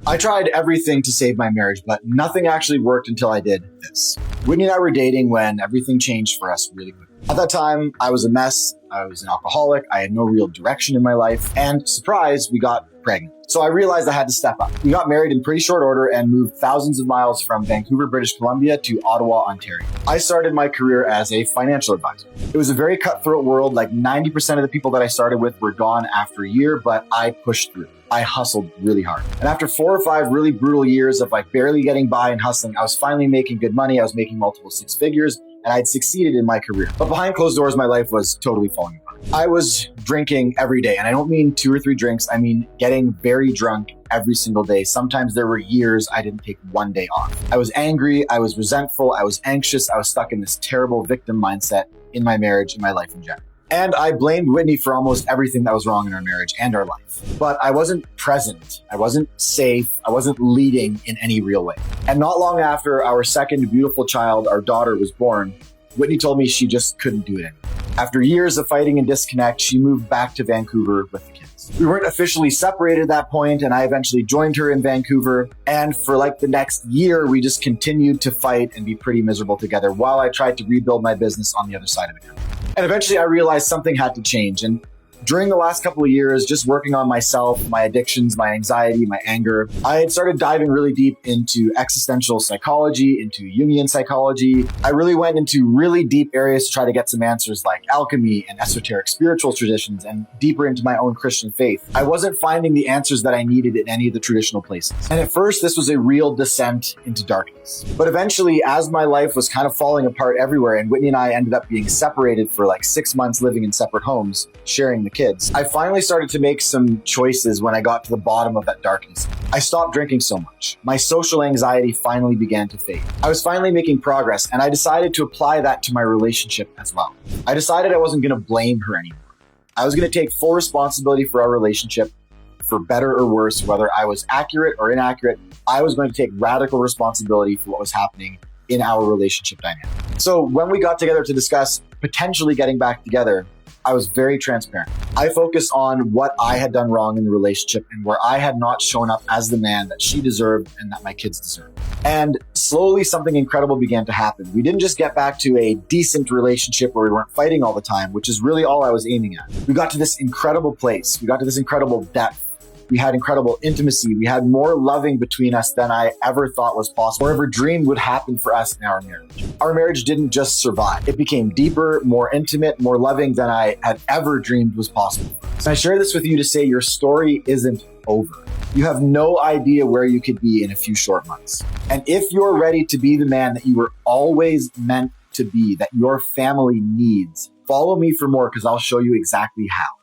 I tried everything to save my marriage, but nothing actually worked until I did this. Whitney and I were dating when everything changed for us really quickly. At that time, I was a mess. I was an alcoholic. I had no real direction in my life. And surprise, we got pregnant. So I realized I had to step up. We got married in pretty short order and moved thousands of miles from Vancouver, British Columbia to Ottawa, Ontario. I started my career as a financial advisor. It was a very cutthroat world. Like 90% of the people that I started with were gone after a year, but I pushed through. I hustled really hard. And after 4 or 5 really brutal years of like barely getting by and hustling, I was finally making good money. I was making multiple 6 figures and I'd succeeded in my career. But behind closed doors, my life was totally falling apart. I was drinking every day. And I don't mean 2 or 3 drinks. I mean getting very drunk every single day. Sometimes there were years I didn't take 1 day off. I was angry. I was resentful. I was anxious. I was stuck in this terrible victim mindset in my marriage, in my life in general. And I blamed Whitney for almost everything that was wrong in our marriage and our life. But I wasn't present. I wasn't safe. I wasn't leading in any real way. And not long after our second beautiful child, our daughter, was born, Whitney told me she just couldn't do it anymore. After years of fighting and disconnect, she moved back to Vancouver with the kids. We weren't officially separated at that point, and I eventually joined her in Vancouver. And for like the next year, we just continued to fight and be pretty miserable together while I tried to rebuild my business on the other side of it. And eventually I realized something had to change. And during the last couple of years, just working on myself, my addictions, my anxiety, my anger, I had started diving really deep into existential psychology, into Jungian psychology. I really went into really deep areas to try to get some answers like alchemy and esoteric spiritual traditions and deeper into my own Christian faith. I wasn't finding the answers that I needed in any of the traditional places. And at first, this was a real descent into darkness. But eventually, as my life was kind of falling apart everywhere, and Whitney and I ended up being separated for like 6 months living in separate homes, sharing the kids, I finally started to make some choices when I got to the bottom of that darkness. I stopped drinking so much. My social anxiety finally began to fade. I was finally making progress, and I decided to apply that to my relationship as well. I decided I wasn't going to blame her anymore. I was going to take full responsibility for our relationship, for better or worse, whether I was accurate or inaccurate. I was going to take radical responsibility for what was happening in our relationship dynamic. So when we got together to discuss potentially getting back together, I was very transparent. I focused on what I had done wrong in the relationship and where I had not shown up as the man that she deserved and that my kids deserved. And slowly something incredible began to happen. We didn't just get back to a decent relationship where we weren't fighting all the time, which is really all I was aiming at. We got to this incredible place. We got to this incredible depth. We had incredible intimacy. We had more loving between us than I ever thought was possible, or ever dreamed would happen for us in our marriage. Our marriage didn't just survive. It became deeper, more intimate, more loving than I had ever dreamed was possible. So I share this with you to say your story isn't over. You have no idea where you could be in a few short months. And if you're ready to be the man that you were always meant to be, that your family needs, follow me for more because I'll show you exactly how.